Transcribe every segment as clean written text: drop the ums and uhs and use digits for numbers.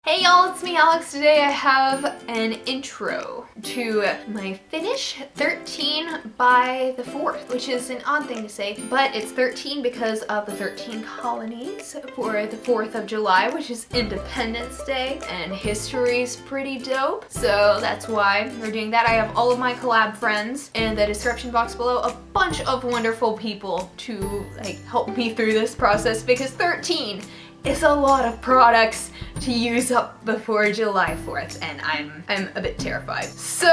Hey y'all, it's me Alex. Today I have an intro to my finish 13 by the 4th, which is an odd thing to say, but it's 13 because of the 13 colonies for the 4th of July, which is Independence Day, and history's pretty dope. So that's why we're doing that. I have all of my collab friends in the description box below, a bunch of wonderful people to help me through this process because 13 is a lot of products to use up before July 4th, and I'm a bit terrified. So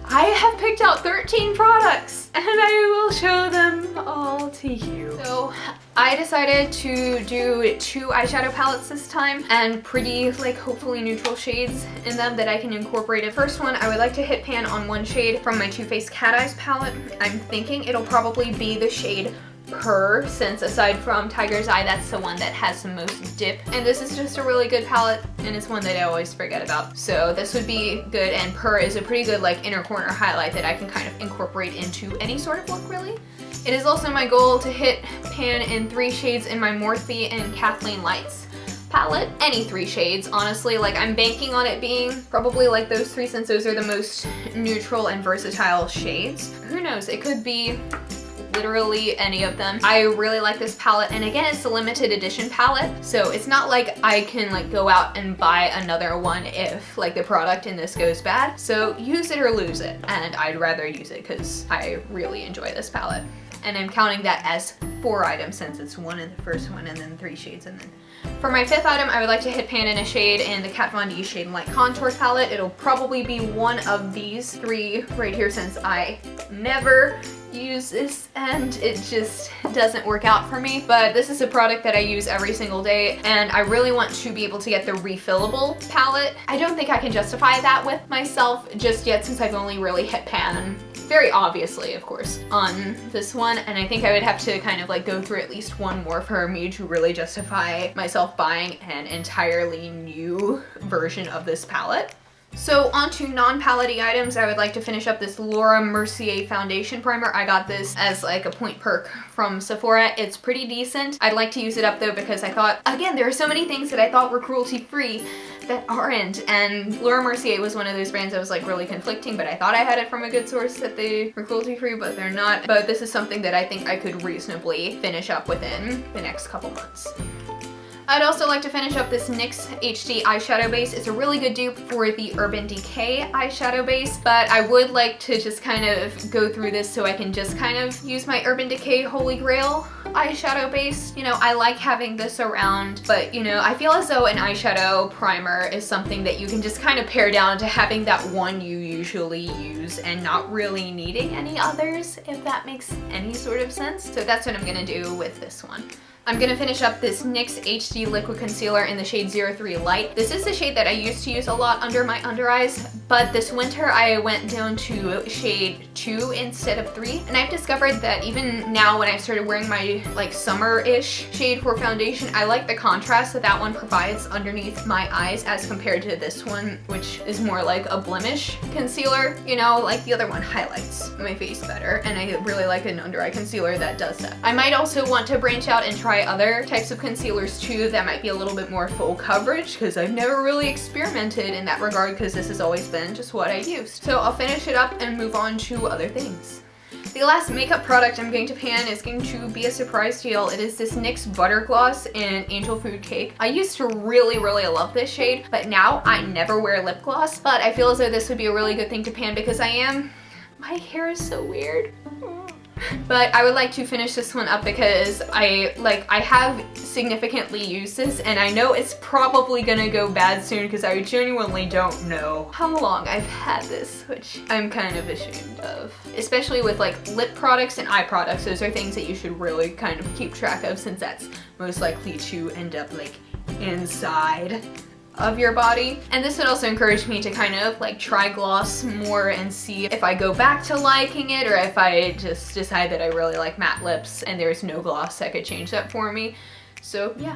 I have picked out 13 products and I will show them all to you. So I decided to do 2 eyeshadow palettes this time and pretty hopefully neutral shades in them that I can incorporate. The first one, I would like to hit pan on one shade from my Too Faced Cat Eyes palette. I'm thinking it'll probably be the shade Purr, since aside from Tiger's Eye, that's the one that has the most dip. And this is just a really good palette, and it's one that I always forget about. So this would be good, and Purr is a pretty good inner corner highlight that I can kind of incorporate into any sort of look, really. It is also my goal to hit pan in 3 shades in my Morphe and Kathleenlights palette. Any 3 shades, honestly. I'm banking on it being probably those 3, since those are the most neutral and versatile shades. Who knows, it could be literally any of them. I really like this palette, and again, it's a limited edition palette, so it's not like I can go out and buy another one if the product in this goes bad. So use it or lose it, and I'd rather use it because I really enjoy this palette. And I'm counting that as 4 items since it's 1 in the first one and then 3 shades. And then for my 5th item, I would like to hit pan in a shade in the Kat Von D Shade and Light Contour palette. It'll probably be one of these 3 right here, since I never use this and it just doesn't work out for me. But this is a product that I use every single day, and I really want to be able to get the refillable palette. I don't think I can justify that with myself just yet, since I've only really hit pan, very obviously, of course, on this one, and I think I would have to kind of go through at least one more for me to really justify myself buying an entirely new version of this palette. So on to non-palette-y items, I would like to finish up this Laura Mercier foundation primer. I got this as a point perk from Sephora. It's pretty decent. I'd like to use it up though because I thought, again, there are so many things that I thought were cruelty-free that aren't, and Laura Mercier was one of those brands that was really conflicting, but I thought I had it from a good source that they were cruelty-free, but they're not. But this is something that I think I could reasonably finish up within the next couple months. I'd also like to finish up this NYX HD eyeshadow base. It's a really good dupe for the Urban Decay eyeshadow base, but I would like to just kind of go through this so I can just kind of use my Urban Decay Holy Grail eyeshadow base. I like having this around, but I feel as though an eyeshadow primer is something that you can just kind of pare down to having that one you usually use and not really needing any others, if that makes any sort of sense. So that's what I'm gonna do with this one. I'm gonna finish up this NYX HD Liquid Concealer in the shade 03 Light. This is the shade that I used to use a lot under my under eyes, but this winter I went down to shade 2 instead of 3, and I've discovered that even now when I've started wearing my summer-ish shade for foundation, I like the contrast that one provides underneath my eyes as compared to this one, which is more like a blemish concealer. The other one highlights my face better, and I really like an under eye concealer that does that. I might also want to branch out and try other types of concealers too that might be a little bit more full coverage, because I've never really experimented in that regard because this has always been just what I used. So I'll finish it up and move on to other things. The last makeup product I'm going to pan is going to be a surprise to y'all. It is this NYX Butter Gloss in Angel Food Cake. I used to really love this shade, but now I never wear lip gloss. But I feel as though this would be a really good thing to pan because my hair is so weird. But I would like to finish this one up because I have significantly used this, and I know it's probably gonna go bad soon because I genuinely don't know how long I've had this, which I'm kind of ashamed of. Especially with lip products and eye products, those are things that you should really kind of keep track of, since that's most likely to end up inside of your body. And this would also encourage me to kind of try gloss more and see if I go back to liking it, or if I just decide that I really like matte lips and there's no gloss that could change that for me. So yeah.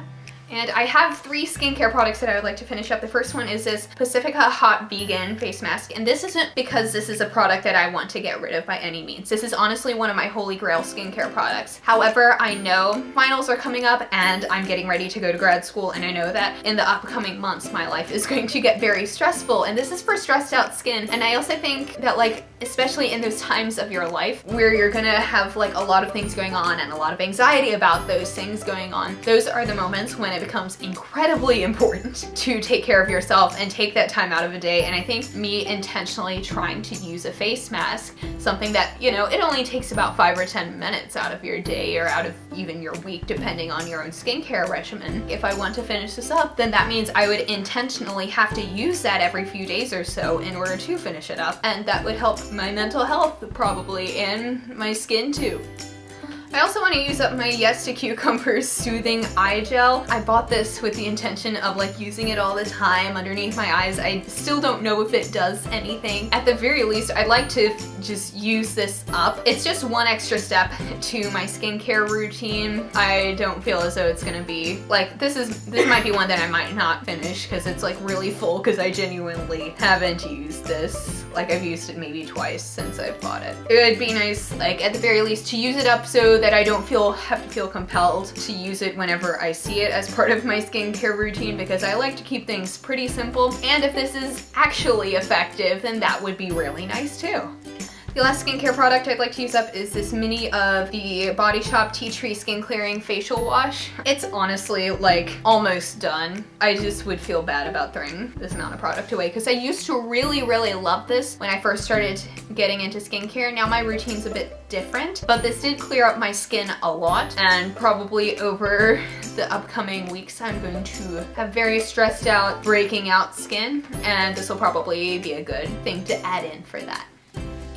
And I have 3 skincare products that I would like to finish up. The first one is this Pacifica Hot Vegan Face Mask. And this isn't because this is a product that I want to get rid of by any means. This is honestly one of my holy grail skincare products. However, I know finals are coming up and I'm getting ready to go to grad school, and I know that in the upcoming months my life is going to get very stressful, and this is for stressed out skin. And I also think that, like, especially in those times of your life where you're gonna have like a lot of things going on and a lot of anxiety about those things going on, those are the moments when it becomes incredibly important to take care of yourself and take that time out of a day. And I think me intentionally trying to use a face mask, something that, you know, it only takes about 5 or 10 minutes out of your day or out of even your week, depending on your own skincare regimen. If I want to finish this up, then that means I would intentionally have to use that every few days or so in order to finish it up. And that would help my mental health probably, and my skin too. I also want to use up my Yes to Cucumbers Soothing Eye Gel. I bought this with the intention of like using it all the time underneath my eyes. I still don't know if it does anything. At the very least, I'd like to just use this up. It's just one extra step to my skincare routine. I don't feel as though it's gonna be like, this might be one that I might not finish because it's like really full, because I genuinely haven't used this. Like, I've used it maybe twice since I've bought it. It would be nice, like at the very least, to use it up so that I don't have to feel compelled to use it whenever I see it as part of my skincare routine, because I like to keep things pretty simple. And if this is actually effective, then that would be really nice too. The last skincare product I'd like to use up is this mini of the Body Shop Tea Tree Skin Clearing Facial Wash. It's honestly like almost done. I just would feel bad about throwing this amount of product away, because I used to really love this when I first started getting into skincare. Now my routine's a bit different, but this did clear up my skin a lot, and probably over the upcoming weeks I'm going to have very stressed out, breaking out skin, and this will probably be a good thing to add in for that.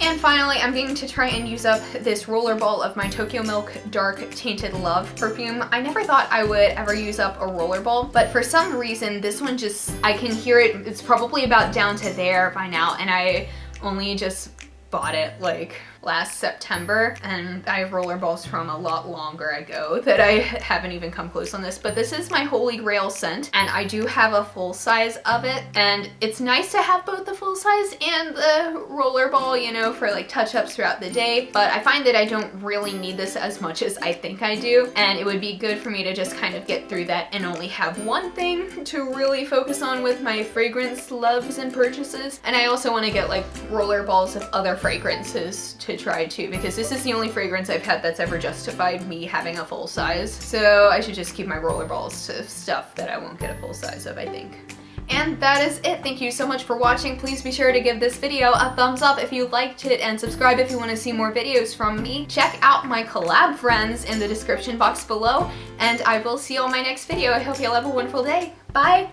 And finally, I'm going to try and use up this rollerball of my TokyoMilk Dark Tainted Love perfume. I never thought I would ever use up a rollerball, but for some reason this one just, I can hear it. It's probably about down to there by now, and I only just bought it like last September, and I have rollerballs from a lot longer ago that I haven't even come close on this, but this is my holy grail scent, and I do have a full size of it, and it's nice to have both the full size and the rollerball, you know, for like touch-ups throughout the day, but I find that I don't really need this as much as I think I do, and it would be good for me to just kind of get through that and only have one thing to really focus on with my fragrance loves and purchases. And I also want to get like rollerballs of other fragrances to try too, because this is the only fragrance I've had that's ever justified me having a full size. So I should just keep my rollerballs to stuff that I won't get a full size of, I think. And that is it. Thank you so much for watching. Please be sure to give this video a thumbs up if you liked it, and subscribe if you want to see more videos from me. Check out my collab friends in the description box below, and I will see you on my next video. I hope you all have a wonderful day. Bye!